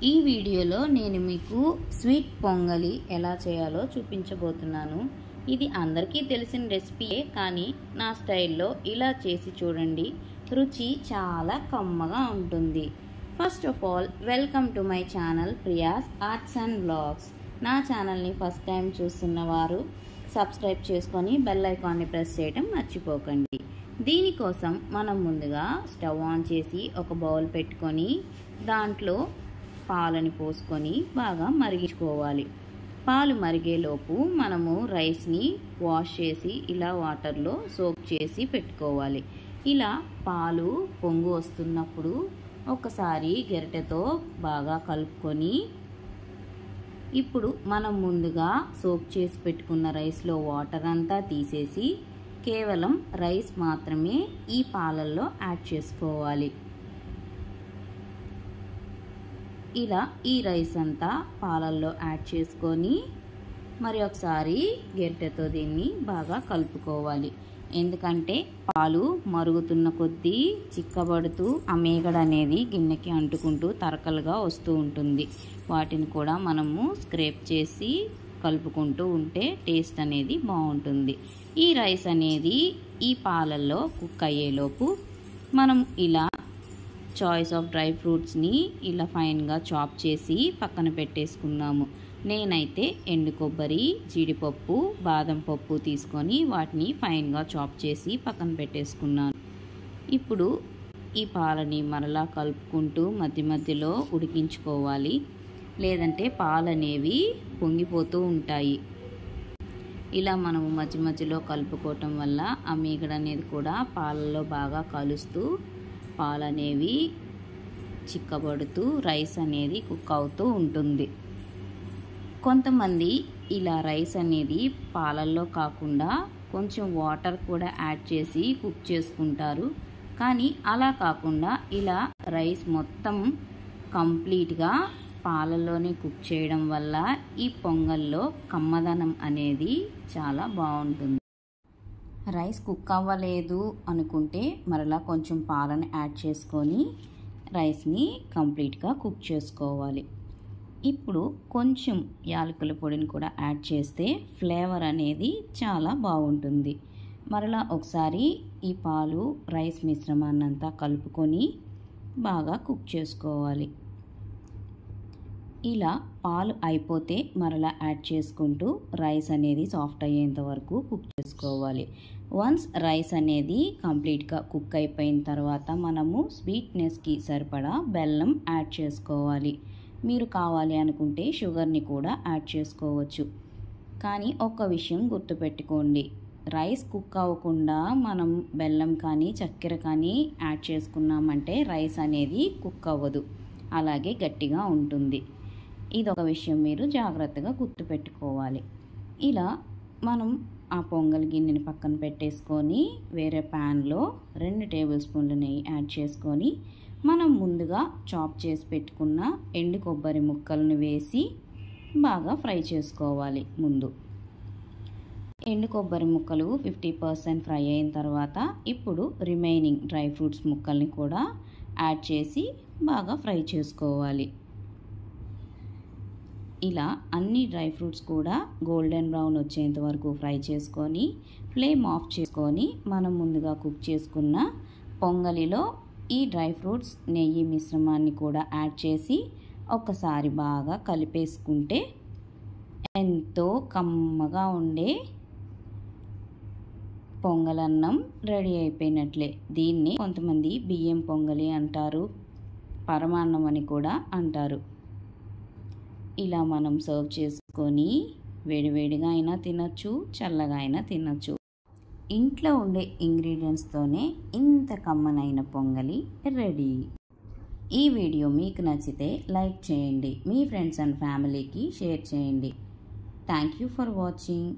ఈ వీడియోలో నేను మీకు స్వీట్ పొంగలి ఎలా చేయాలో చూపించబోతున్నాను। ఇది అందరికీ తెలిసిన రెసిపీయే, కానీ నా స్టైల్లో ఇలా చేసి చూడండి, రుచి చాలా కమ్మగా ఉంటుంది। First of all welcome to my channel Priya's arts and vlogs. నా ఛానల్ని ఫస్ట్ టైం చూస్తున్న వారు సబ్స్క్రైబ్ చేసుకొని బెల్ ఐకాన్ని ప్రెస్ చేయడం మర్చిపోకండి। దీనికోసం మనం ముందుగా స్టవ్ ఆన్ చేసి ఒక బౌల్ పెట్టుకొని దాంట్లో పాలని పోసుకొని బాగా మరిగించుకోవాలి। పాలు మరిగేలోపు మనము రైస్ని వాష్ చేసి ఇలా వాటర్లో సోక్ చేసి పెట్టుకోవాలి। ఇలా పాలు పొంగు వస్తున్నప్పుడు ఒకసారి గరిటెతో బాగా కలుపుకొని ఇప్పుడు మనం ముందుగా సోక్ చేసి పెట్టుకున్న రైస్లో వాటర్ అంతా తీసేసి కేవలం రైస్ మాత్రమే ఈ పాలల్లో యాడ్ చేసుకోవాలి। ఇలా ఈ రైస్ అంతా పాలల్లో యాడ్ చేసుకొని మరి ఒకసారి గరిటెతో దీన్ని బాగా కలుపుకోవాలి। ఎందుకంటే పాలు మరుగుతున్న కొద్దీ చిక్కబడుతూ ఆ మేగడ అనేది గిన్నెకి అంటుకుంటూ తరకలుగా వస్తూ ఉంటుంది। వాటిని కూడా మనము స్క్రేప్ చేసి కలుపుకుంటూ ఉంటే టేస్ట్ అనేది బాగుంటుంది। ఈ రైస్ అనేది ఈ పాలల్లో కుక్ అయ్యేలోపు మనం ఇలా చాయిస్ ఆఫ్ డ్రై ఫ్రూట్స్ని ఇలా ఫైన్గా చాప్ చేసి పక్కన పెట్టేసుకున్నాము। నేనైతే ఎండు కొబ్బరి, జీడిపప్పు, బాదం పప్పు తీసుకొని వాటిని ఫైన్గా చాప్ చేసి పక్కన పెట్టేసుకున్నాను। ఇప్పుడు ఈ పాలని మరలా కలుపుకుంటూ మధ్య మధ్యలో ఉడికించుకోవాలి, లేదంటే పాలు అనేవి పొంగిపోతూ ఉంటాయి। ఇలా మనము మధ్య మధ్యలో కలుపుకోవటం వల్ల ఆ మీగడ అనేది కూడా పాలల్లో బాగా కలుస్తూ పాలు అనేవి చిక్కబడుతూ రైస్ అనేది కుక్ అవుతూ ఉంటుంది। కొంతమంది ఇలా రైస్ అనేది పాలల్లో కాకుండా కొంచెం వాటర్ కూడా యాడ్ చేసి కుక్ చేసుకుంటారు, కానీ అలా కాకుండా ఇలా రైస్ మొత్తం కంప్లీట్గా పాలల్లోనే కుక్ చేయడం వల్ల ఈ పొంగల్లో కమ్మదనం అనేది చాలా బాగుంటుంది। రైస్ కుక్ అవ్వలేదు అనుకుంటే మరలా కొంచెం పాలను యాడ్ చేసుకొని రైస్ని కంప్లీట్గా కుక్ చేసుకోవాలి। ఇప్పుడు కొంచెం యాలకుల పొడిని కూడా యాడ్ చేస్తే ఫ్లేవర్ అనేది చాలా బాగుంటుంది। మరలా ఒకసారి ఈ పాలు రైస్ మిశ్రమాన్ని అంతా కలుపుకొని బాగా కుక్ చేసుకోవాలి। ఇలా పాలు అయిపోతే మరలా యాడ్ చేసుకుంటూ రైస్ అనేది సాఫ్ట్ అయ్యేంత వరకు కుక్ చేసుకోవాలి। వన్స్ రైస్ అనేది కంప్లీట్గా కుక్ అయిపోయిన తర్వాత మనము స్వీట్నెస్కి సరిపడా బెల్లం యాడ్ చేసుకోవాలి। మీరు కావాలి అనుకుంటే షుగర్ని కూడా యాడ్ చేసుకోవచ్చు, కానీ ఒక విషయం గుర్తుపెట్టుకోండి, రైస్ కుక్ అవ్వకుండా మనం బెల్లం కానీ చక్కెర కానీ యాడ్ చేసుకున్నామంటే రైస్ అనేది కుక్ అవ్వదు, అలాగే గట్టిగా ఉంటుంది। ఇదొక విషయం మీరు జాగ్రత్తగా గుర్తుపెట్టుకోవాలి। ఇలా మనం ఆ పొంగల్ గిన్నెని పక్కన పెట్టేసుకొని వేరే ప్యాన్లో 2 టేబుల్ స్పూన్ల నెయ్యి యాడ్ చేసుకొని మనం ముందుగా చాప్ చేసి పెట్టుకున్న ఎండు కొబ్బరి ముక్కలను వేసి బాగా ఫ్రై చేసుకోవాలి। ముందు ఎండు కొబ్బరి ముక్కలు 50% ఫ్రై అయిన తర్వాత ఇప్పుడు రిమైనింగ్ డ్రై ఫ్రూట్స్ ముక్కల్ని కూడా యాడ్ చేసి బాగా ఫ్రై చేసుకోవాలి। ఇలా అన్ని డ్రై ఫ్రూట్స్ కూడా గోల్డెన్ బ్రౌన్ వచ్చేంత వరకు ఫ్రై చేసుకొని ఫ్లేమ్ ఆఫ్ చేసుకొని మనం ముందుగా కుక్ చేసుకున్న పొంగలిలో ఈ డ్రై ఫ్రూట్స్ నెయ్యి మిశ్రమాన్ని కూడా యాడ్ చేసి ఒకసారి బాగా కలిపేసుకుంటే ఎంతో కమ్మగా ఉండే పొంగలన్నం రెడీ అయిపోయినట్లే। దీన్ని కొంతమంది బియ్యం పొంగలి అంటారు, పరమాన్నం అని కూడా అంటారు। ఇలా మనం సర్వ్ చేసుకొని వేడివేడిగా అయినా తినచ్చు, చల్లగా అయినా తినచ్చు। ఇంట్లో ఉండే ఇంగ్రీడియంట్స్తోనే ఇంత కమ్మనైన పొంగలి రెడీ। ఈ వీడియో మీకు నచ్చితే లైక్ చేయండి, మీ ఫ్రెండ్స్ అండ్ ఫ్యామిలీకి షేర్ చేయండి। Thank you for watching.